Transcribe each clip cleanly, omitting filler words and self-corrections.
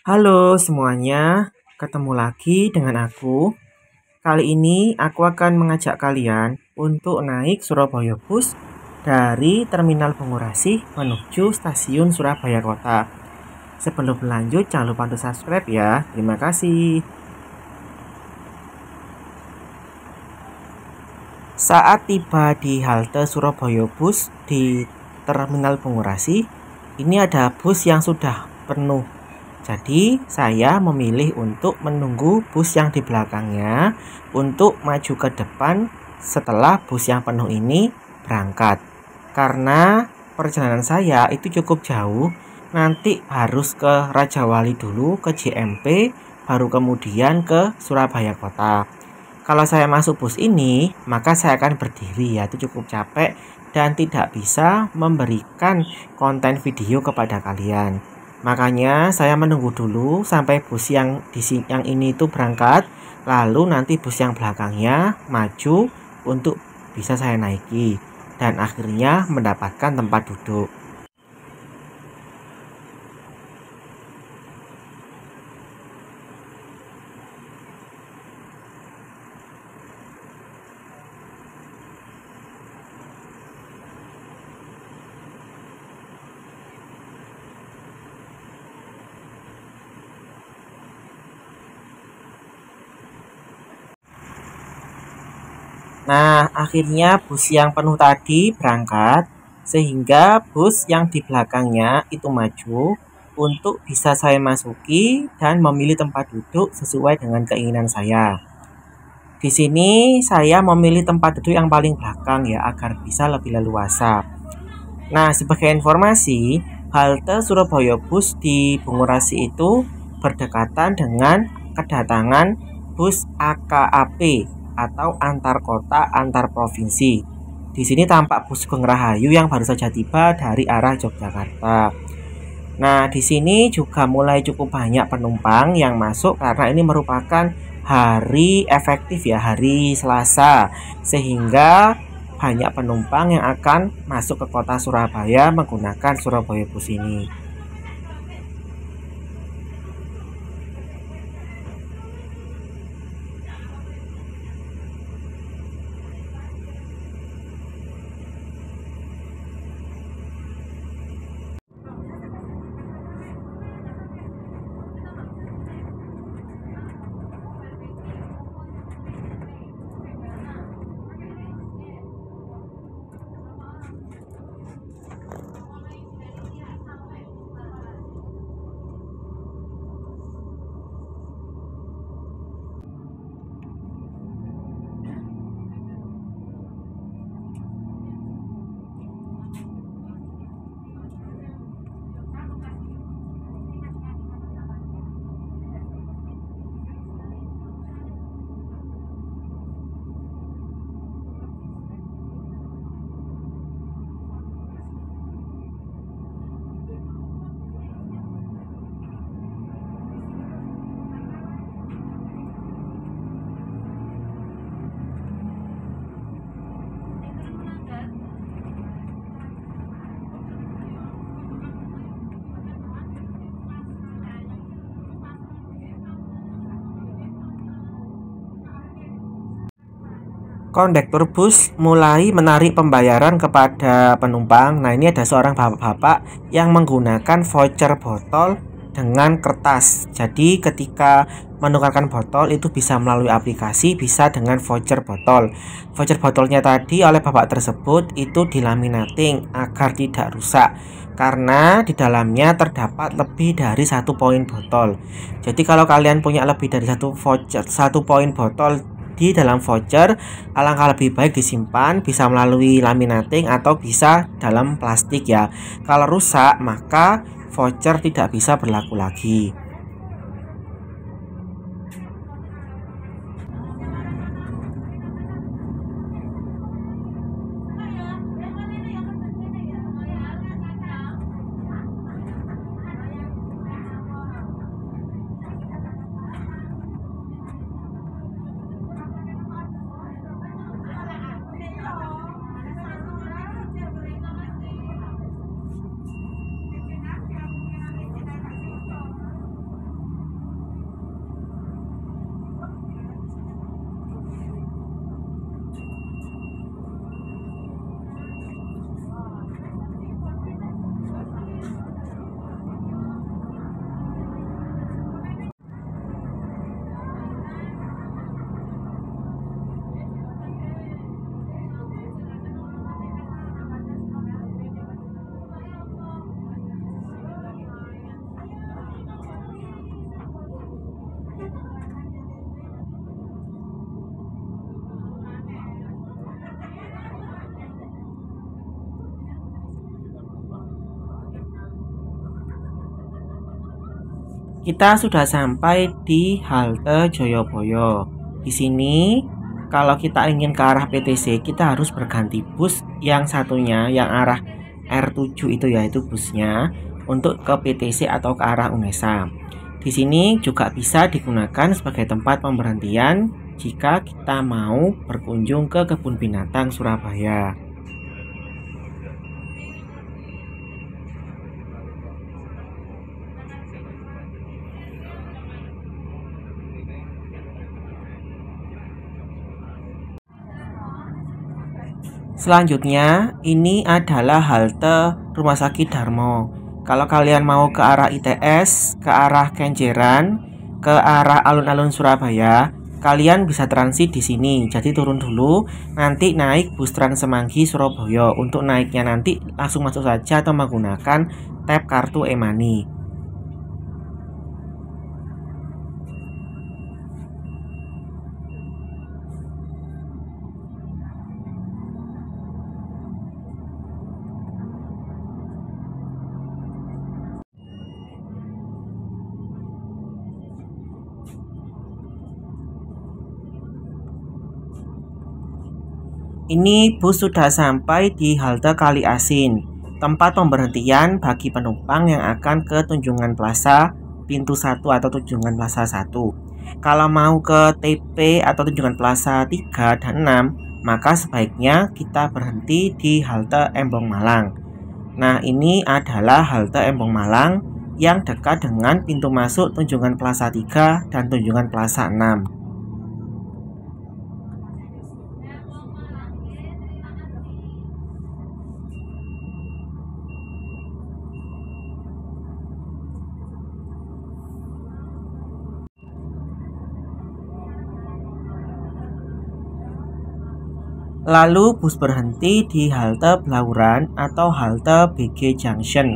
Halo semuanya, ketemu lagi dengan aku. Kali ini aku akan mengajak kalian untuk naik Surabaya Bus dari Terminal Bungurasih menuju Stasiun Surabaya Kota. Sebelum lanjut, jangan lupa untuk subscribe ya. Terima kasih. Saat tiba di halte Surabaya Bus di Terminal Bungurasih, ini ada bus yang sudah penuh. Jadi saya memilih untuk menunggu bus yang di belakangnya untuk maju ke depan setelah bus yang penuh ini berangkat. Karena perjalanan saya itu cukup jauh, nanti harus ke Rajawali dulu, ke JMP, baru kemudian ke Surabaya Kota. Kalau saya masuk bus ini, maka saya akan berdiri, ya itu cukup capek dan tidak bisa memberikan konten video kepada kalian. Makanya saya menunggu dulu sampai bus yang ini itu berangkat, lalu nanti bus yang belakangnya maju untuk bisa saya naiki dan akhirnya mendapatkan tempat duduk. Nah, akhirnya bus yang penuh tadi berangkat, sehingga bus yang di belakangnya itu maju untuk bisa saya masuki dan memilih tempat duduk sesuai dengan keinginan saya. Di sini saya memilih tempat duduk yang paling belakang ya, agar bisa lebih leluasa. Nah, sebagai informasi, halte Surabaya Bus di Bungurasih itu berdekatan dengan kedatangan bus AKAP atau antar kota antar provinsi. Di sini tampak bus Sugeng Rahayu yang baru saja tiba dari arah Yogyakarta. Nah, di sini juga mulai cukup banyak penumpang yang masuk karena ini merupakan hari efektif ya, hari Selasa, sehingga banyak penumpang yang akan masuk ke kota Surabaya menggunakan Surabaya Bus ini. Kondektur bus mulai menarik pembayaran kepada penumpang. Nah, ini ada seorang bapak-bapak yang menggunakan voucher botol dengan kertas. Jadi ketika menukarkan botol itu bisa melalui aplikasi, bisa dengan voucher botol. Voucher botolnya tadi oleh bapak tersebut itu dilaminating agar tidak rusak, karena di dalamnya terdapat lebih dari 1 poin botol. Jadi kalau kalian punya lebih dari satu poin botol di dalam voucher, alangkah lebih baik disimpan, bisa melalui laminating atau bisa dalam plastik ya. Kalau rusak maka voucher tidak bisa berlaku lagi. Kita sudah sampai di halte Joyoboyo. Di sini, kalau kita ingin ke arah PTC, kita harus berganti bus yang satunya, yang arah R7 itu yaitu busnya, untuk ke PTC atau ke arah UNESA. Di sini juga bisa digunakan sebagai tempat pemberhentian jika kita mau berkunjung ke Kebun Binatang Surabaya. Selanjutnya, ini adalah halte Rumah Sakit Darmo. Kalau kalian mau ke arah ITS, ke arah Kenjeran, ke arah alun-alun Surabaya, kalian bisa transit di sini. Jadi turun dulu, nanti naik bus Trans Semanggi Surabaya. Untuk naiknya nanti langsung masuk saja atau menggunakan tab kartu e-money. Ini bus sudah sampai di halte Kali Asin, tempat pemberhentian bagi penumpang yang akan ke Tunjungan Plaza pintu 1 atau Tunjungan Plaza 1. Kalau mau ke TP atau Tunjungan Plaza 3 dan 6, maka sebaiknya kita berhenti di halte Embong Malang. Nah, ini adalah halte Embong Malang yang dekat dengan pintu masuk Tunjungan Plaza 3 dan Tunjungan Plaza 6. Lalu bus berhenti di halte Blauran atau halte BG Junction.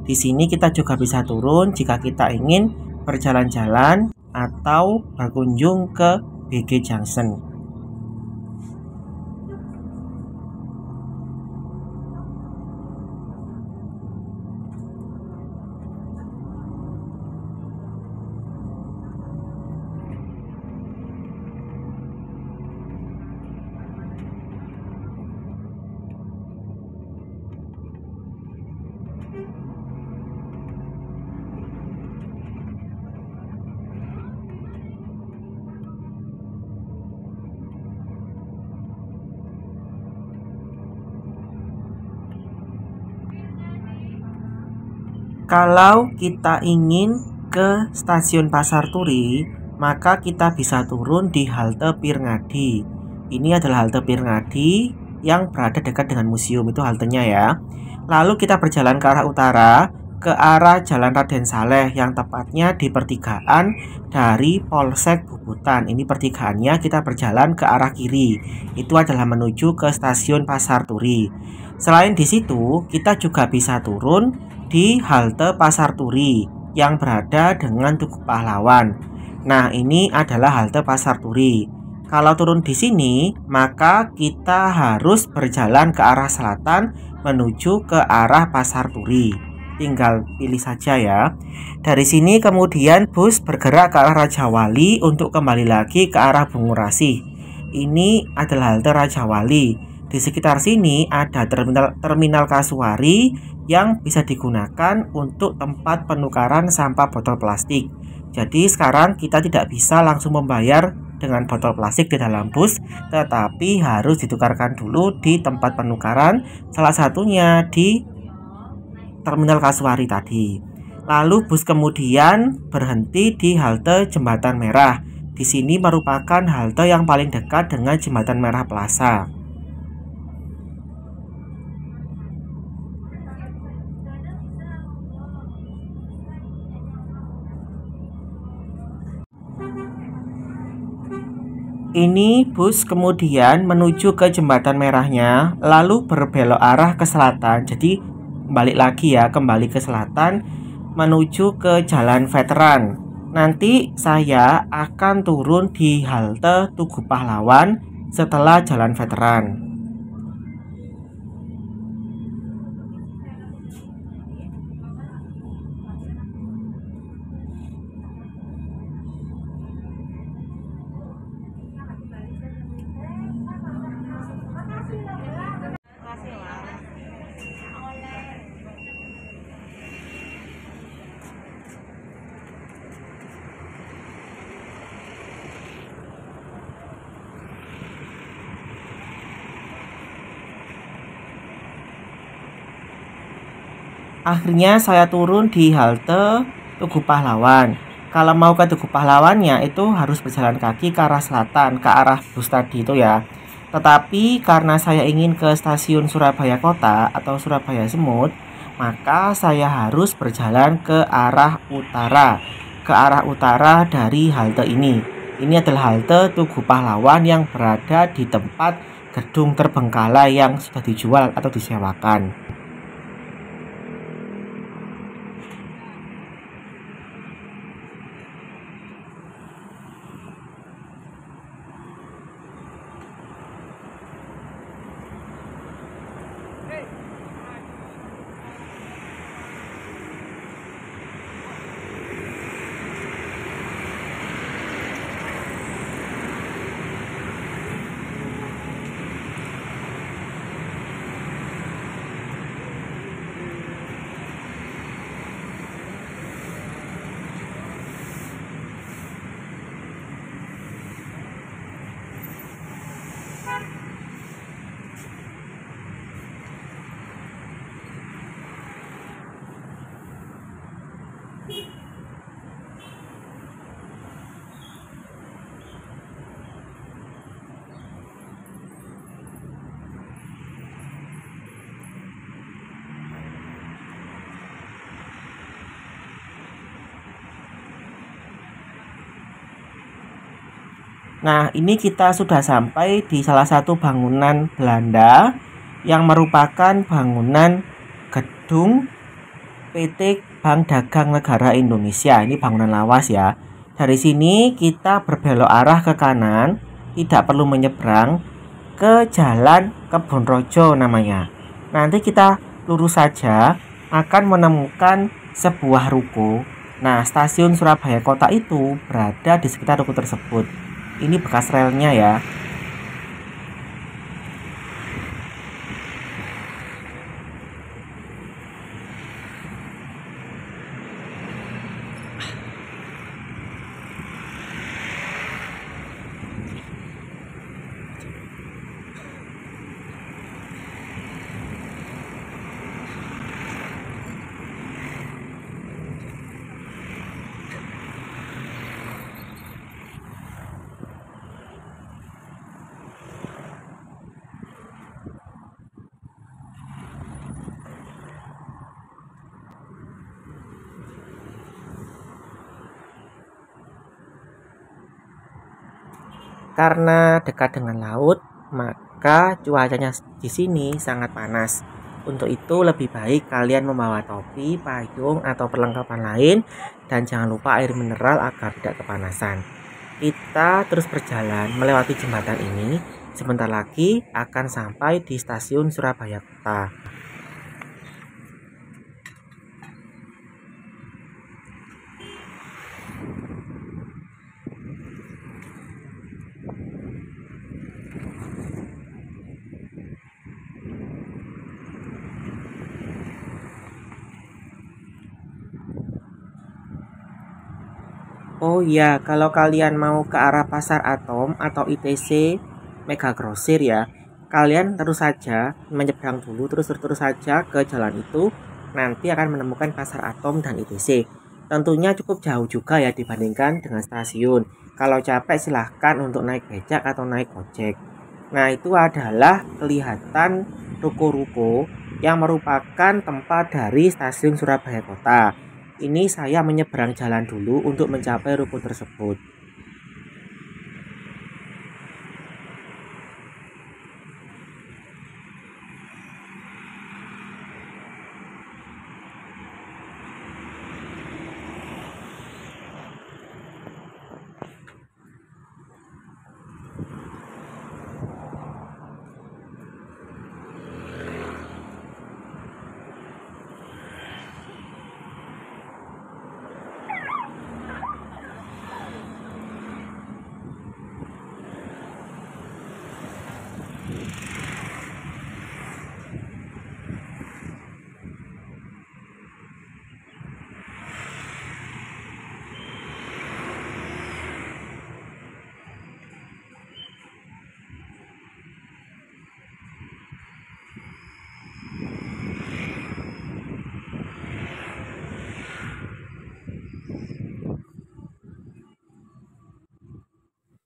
Di sini kita juga bisa turun jika kita ingin berjalan-jalan atau berkunjung ke BG Junction. Kalau kita ingin ke stasiun Pasar Turi, maka kita bisa turun di halte Pirngadi. Ini adalah halte Pirngadi yang berada dekat dengan museum, itu haltenya ya. Lalu kita berjalan ke arah utara, ke arah Jalan Raden Saleh yang tepatnya di pertigaan dari Polsek Bubutan. Ini pertigaannya, kita berjalan ke arah kiri. Itu adalah menuju ke stasiun Pasar Turi. Selain di situ, kita juga bisa turun di halte Pasar Turi yang berada dengan Tugu Pahlawan. Nah, ini adalah halte Pasar Turi. Kalau turun di sini, maka kita harus berjalan ke arah selatan menuju ke arah Pasar Turi. Tinggal pilih saja ya. Dari sini kemudian bus bergerak ke arah Raja Wali untuk kembali lagi ke arah Bungurasi. Ini adalah halte Raja Wali. Di sekitar sini ada terminal Kasuari yang bisa digunakan untuk tempat penukaran sampah botol plastik. Jadi sekarang kita tidak bisa langsung membayar dengan botol plastik di dalam bus, tetapi harus ditukarkan dulu di tempat penukaran, salah satunya di terminal Kasuari tadi. Lalu bus kemudian berhenti di halte Jembatan Merah. Di sini merupakan halte yang paling dekat dengan Jembatan Merah Plaza. Ini bus kemudian menuju ke Jembatan Merahnya, lalu berbelok arah ke selatan. Jadi balik lagi ya, kembali ke selatan menuju ke Jalan Veteran. Nanti saya akan turun di halte Tugu Pahlawan setelah Jalan Veteran. Akhirnya saya turun di halte Tugu Pahlawan. Kalau mau ke Tugu Pahlawannya itu harus berjalan kaki ke arah selatan, ke arah bus tadi itu ya. Tetapi karena saya ingin ke stasiun Surabaya Kota atau Surabaya Semut, maka saya harus berjalan ke arah utara dari halte ini. Ini adalah halte Tugu Pahlawan yang berada di tempat gedung terbengkalai yang sudah dijual atau disewakan. Nah, ini kita sudah sampai di salah satu bangunan Belanda yang merupakan bangunan gedung PT Bank Dagang Negara Indonesia. Ini bangunan lawas ya. Dari sini kita berbelok arah ke kanan, tidak perlu menyeberang ke Jalan Kebonrojo namanya. Nanti kita lurus saja akan menemukan sebuah ruko. Nah, stasiun Surabaya Kota itu berada di sekitar ruko tersebut. Ini bekas relnya ya. Karena dekat dengan laut, maka cuacanya di sini sangat panas. Untuk itu lebih baik kalian membawa topi, payung, atau perlengkapan lain dan jangan lupa air mineral agar tidak kepanasan. Kita terus berjalan melewati jembatan ini. Sebentar lagi akan sampai di stasiun Surabaya Kota. Oh iya, kalau kalian mau ke arah Pasar Atom atau ITC Mega Grosir ya, kalian terus saja menyeberang dulu terus saja ke jalan itu, nanti akan menemukan Pasar Atom dan ITC. Tentunya cukup jauh juga ya dibandingkan dengan stasiun. Kalau capek silahkan untuk naik becak atau naik ojek. Nah, itu adalah kelihatan ruko-ruko yang merupakan tempat dari stasiun Surabaya Kota. Ini saya menyeberang jalan dulu untuk mencapai ruko tersebut.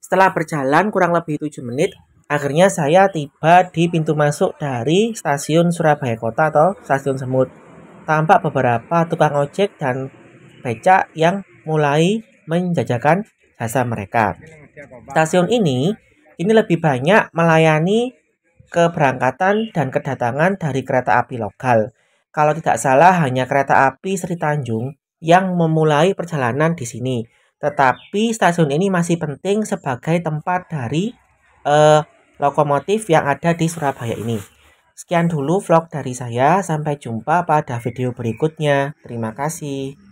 Setelah berjalan kurang lebih 7 menit, akhirnya saya tiba di pintu masuk dari stasiun Surabaya Kota atau Stasiun Semut. Tampak beberapa tukang ojek dan becak yang mulai menjajakan jasa mereka. Stasiun ini lebih banyak melayani keberangkatan dan kedatangan dari kereta api lokal. Kalau tidak salah hanya kereta api Sri Tanjung yang memulai perjalanan di sini. Tetapi stasiun ini masih penting sebagai tempat dari lokomotif yang ada di Surabaya ini. Sekian dulu vlog dari saya, sampai jumpa pada video berikutnya. Terima kasih.